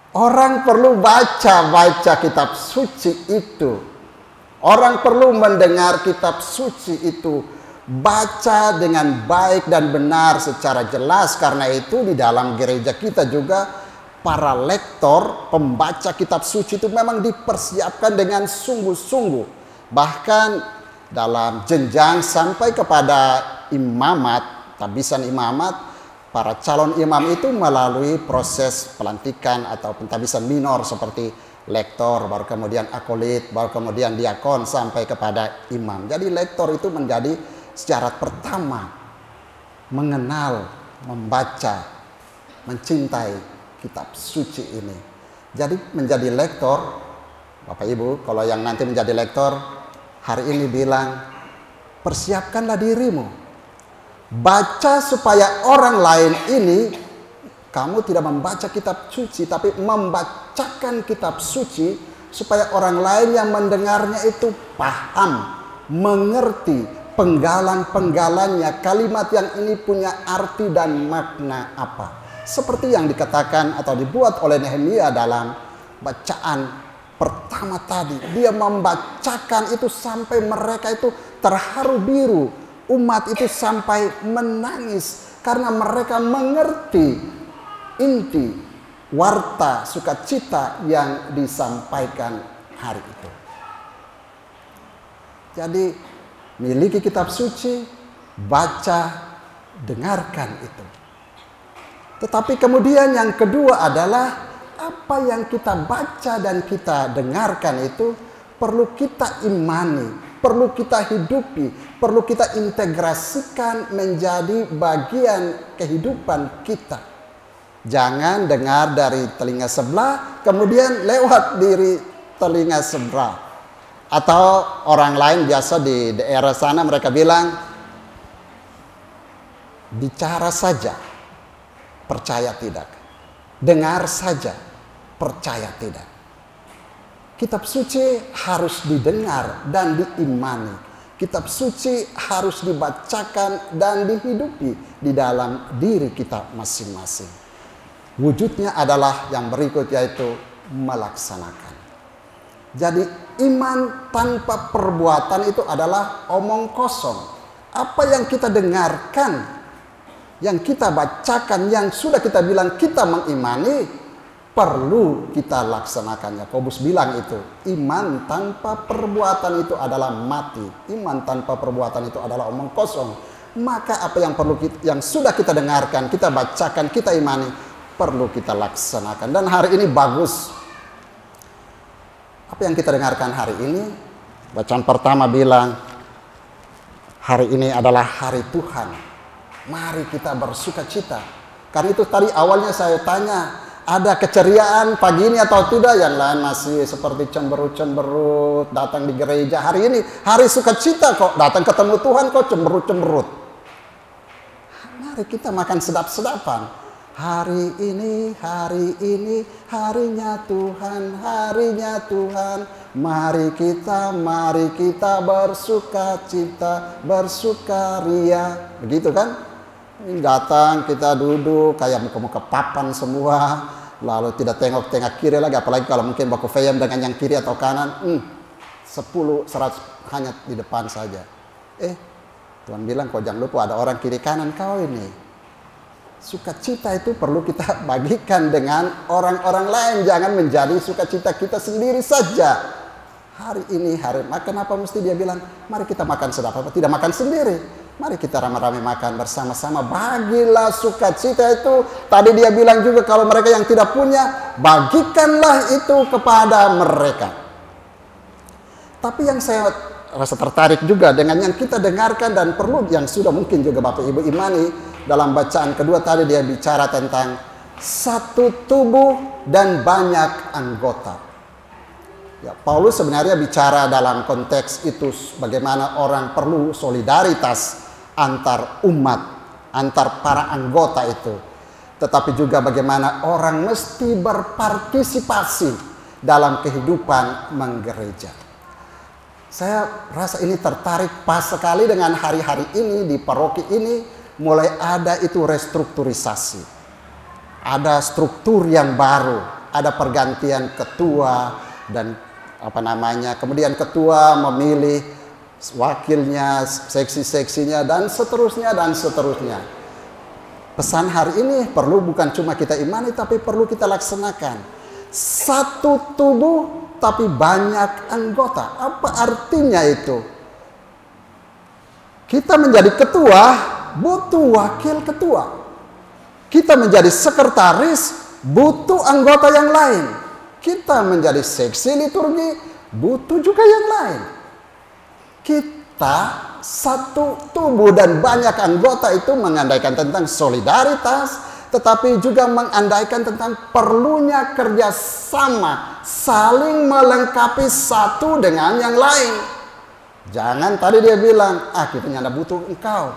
Orang perlu baca kitab suci itu. Orang perlu mendengar kitab suci itu. Baca dengan baik dan benar secara jelas. Karena itu di dalam gereja kita juga para lektor, pembaca kitab suci itu memang dipersiapkan dengan sungguh-sungguh. Bahkan dalam jenjang sampai kepada imamat, tabisan imamat, para calon imam itu melalui proses pelantikan atau pentabisan minor seperti lektor, baru kemudian akolit, baru kemudian diakon sampai kepada imam. Jadi lektor itu menjadi syarat pertama mengenal, membaca, mencintai kitab suci ini. Jadi menjadi lektor, Bapak Ibu, kalau yang nanti menjadi lektor hari ini bilang, persiapkanlah dirimu. Baca supaya orang lain ini, kamu tidak membaca kitab suci, tapi membacakan kitab suci supaya orang lain yang mendengarnya itu paham, mengerti penggalan-penggalannya, kalimat yang ini punya arti dan makna apa. Seperti yang dikatakan atau dibuat oleh Nehemia dalam bacaan pertama tadi. Dia membacakan itu sampai mereka itu terharu biru. Umat itu sampai menangis karena mereka mengerti inti warta sukacita yang disampaikan hari itu. Jadi miliki kitab suci, baca, dengarkan itu. Tetapi kemudian yang kedua adalah apa yang kita baca dan kita dengarkan itu perlu kita imani, perlu kita hidupi, perlu kita integrasikan menjadi bagian kehidupan kita. Jangan dengar dari telinga sebelah kemudian lewat diri telinga sebelah. Atau orang lain biasa di daerah sana mereka bilang, bicara saja, percaya tidak. Dengar saja, percaya tidak. Kitab suci harus didengar dan diimani. Kitab suci harus dibacakan dan dihidupi di dalam diri kita masing-masing. Wujudnya adalah yang berikut, yaitu melaksanakan. Jadi iman tanpa perbuatan itu adalah omong kosong. Apa yang kita dengarkan, yang kita bacakan, yang sudah kita bilang kita mengimani, perlu kita laksanakannya. Yakobus bilang itu, iman tanpa perbuatan itu adalah mati. Iman tanpa perbuatan itu adalah omong kosong. Maka apa yang perlu yang sudah kita dengarkan, kita bacakan, kita imani, perlu kita laksanakan. Dan hari ini bagus. Apa yang kita dengarkan hari ini? Bacaan pertama bilang, hari ini adalah hari Tuhan. Mari kita bersuka cita. Karena itu tadi awalnya saya tanya, ada keceriaan pagi ini atau tidak? Yang lain masih seperti cemberut-cemberut datang di gereja. Hari ini hari sukacita kok, datang ketemu Tuhan kok cemberut-cemberut. Mari kita makan sedap-sedapan. Hari ini harinya Tuhan, harinya Tuhan. Mari kita bersuka cita, bersukaria. Begitu kan? Datang, kita duduk kayak muka-muka papan semua, lalu tidak tengok kiri lagi, apalagi kalau mungkin baku fayam dengan yang kiri atau kanan, 10, 100 hanya di depan saja. Tuhan bilang, kau jangan lupa ada orang kiri kanan kau ini. Sukacita itu perlu kita bagikan dengan orang-orang lain, jangan menjadi sukacita kita sendiri saja. Hari ini kenapa mesti dia bilang, mari kita makan sedap, tidak makan sendiri. Mari kita ramai-ramai makan bersama-sama. Bagilah sukacita itu. Tadi dia bilang juga kalau mereka yang tidak punya, bagikanlah itu kepada mereka. Tapi yang saya rasa tertarik juga dengan yang kita dengarkan dan perlu yang sudah mungkin juga Bapak Ibu imani, dalam bacaan kedua tadi dia bicara tentang satu tubuh dan banyak anggota. Ya, Paulus sebenarnya bicara dalam konteks itu bagaimana orang perlu solidaritas antar umat, antar para anggota itu. Tetapi juga bagaimana orang mesti berpartisipasi dalam kehidupan menggereja. Saya rasa ini tertarik pas sekali dengan hari-hari ini di paroki ini. Mulai ada itu restrukturisasi. Ada struktur yang baru. ada pergantian ketua dan kemudian ketua memilih wakilnya, seksi-seksinya, dan seterusnya dan seterusnya. Pesan hari ini perlu bukan cuma kita imani, tapi perlu kita laksanakan. Satu tubuh tapi banyak anggota. Apa artinya itu? Kita menjadi ketua butuh wakil ketua. Kita menjadi sekretaris butuh anggota yang lain. Kita menjadi seksi liturgi butuh juga yang lain. Kita satu tubuh dan banyak anggota itu mengandaikan tentang solidaritas, tetapi juga mengandaikan tentang perlunya kerjasama, saling melengkapi satu dengan yang lain. Jangan tadi dia bilang, kita nyanda butuh engkau.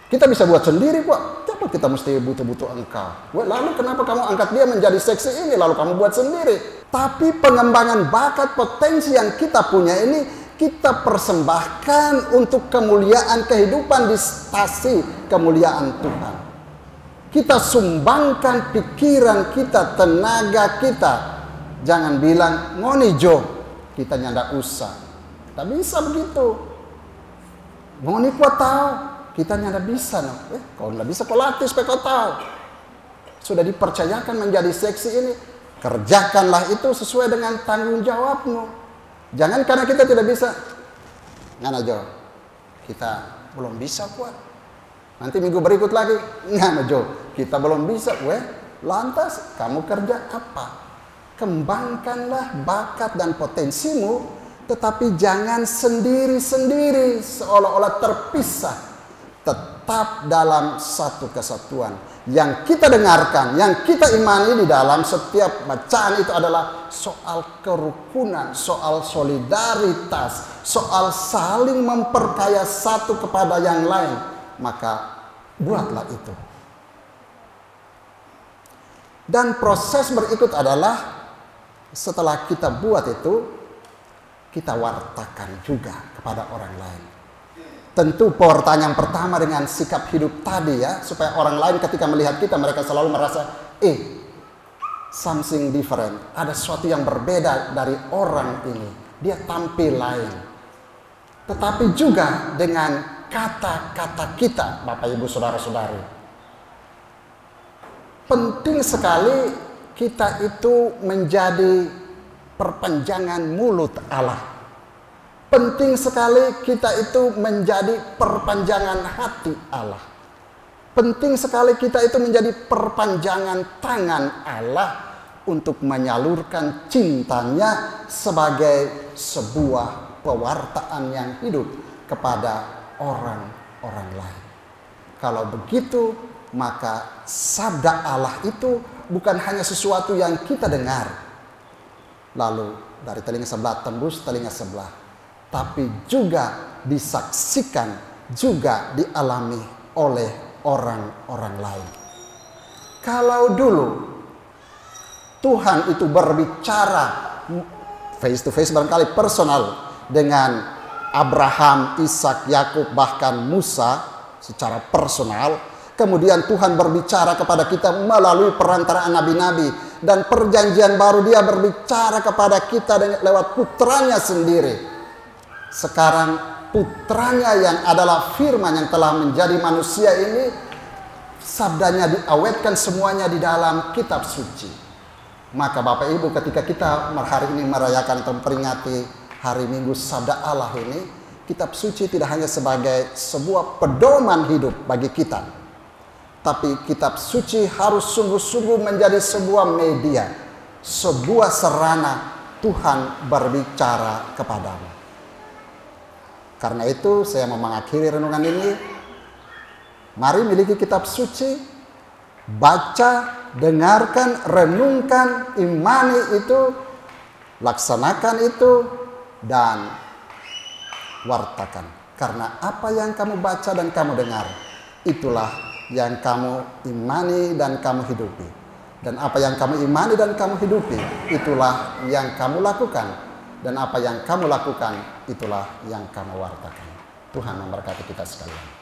Kita bisa buat sendiri kok. Kenapa kita mesti butuh-butuh engkau? Lalu kenapa kamu angkat dia menjadi seksi ini, lalu kamu buat sendiri? Tapi pengembangan bakat potensi yang kita punya ini, kita persembahkan untuk kemuliaan kehidupan di stasi kemuliaan Tuhan. Kita sumbangkan pikiran kita, tenaga kita. Jangan bilang, ngoni Jo, kita nyanda usah. Tak bisa begitu. Ngoni kuat tahu, kita nyanda bisa. Kau nggak bisa, kau latih supaya kau tahu. Sudah dipercayakan menjadi seksi ini, kerjakanlah itu sesuai dengan tanggung jawabmu. Jangan karena kita tidak bisa, ngana Jo, kita belum bisa kuat. Nanti minggu berikut lagi, ngana Jo, kita belum bisa. Lantas kamu kerja apa? Kembangkanlah bakat dan potensimu, tetapi jangan sendiri-sendiri seolah-olah terpisah. Tetap dalam satu kesatuan. Yang kita dengarkan, yang kita imani di dalam setiap bacaan itu adalah soal kerukunan, soal solidaritas, soal saling memperkaya satu kepada yang lain. Maka buatlah itu. Dan proses berikut adalah setelah kita buat itu, kita wartakan juga kepada orang lain. Tentu pewartaan yang pertama dengan sikap hidup tadi ya, supaya orang lain ketika melihat kita, mereka selalu merasa, something different. Ada sesuatu yang berbeda dari orang ini. Dia tampil lain. Tetapi juga dengan kata-kata kita, Bapak Ibu Saudara-saudari. Penting sekali kita itu menjadi perpanjangan mulut Allah. Penting sekali kita itu menjadi perpanjangan hati Allah. Penting sekali kita itu menjadi perpanjangan tangan Allah untuk menyalurkan cintanya sebagai sebuah pewartaan yang hidup kepada orang-orang lain. Kalau begitu, maka sabda Allah itu bukan hanya sesuatu yang kita dengar, lalu dari telinga sebelah tembus telinga sebelah, tapi juga disaksikan, juga dialami oleh orang-orang lain. Kalau dulu Tuhan itu berbicara face to face, barangkali personal dengan Abraham, Ishak, Yakub, bahkan Musa secara personal, kemudian Tuhan berbicara kepada kita melalui perantaraan nabi-nabi, dan perjanjian baru dia berbicara kepada kita lewat putranya sendiri. Sekarang putranya yang adalah firman yang telah menjadi manusia ini, sabdanya diawetkan semuanya di dalam kitab suci. Maka Bapak Ibu, ketika kita hari ini merayakan atau memperingati hari Minggu Sabda Allah ini, kitab suci tidak hanya sebagai sebuah pedoman hidup bagi kita, tapi kitab suci harus sungguh-sungguh menjadi sebuah media, sebuah sarana Tuhan berbicara kepadamu. Karena itu saya mau mengakhiri renungan ini. Mari miliki kitab suci, baca, dengarkan, renungkan, imani itu, laksanakan itu, dan wartakan. Karena apa yang kamu baca dan kamu dengar, itulah yang kamu imani dan kamu hidupi. Dan apa yang kamu imani dan kamu hidupi, itulah yang kamu lakukan. Dan apa yang kamu lakukan, itulah yang kamu wartakan. Tuhan memberkati kita sekalian.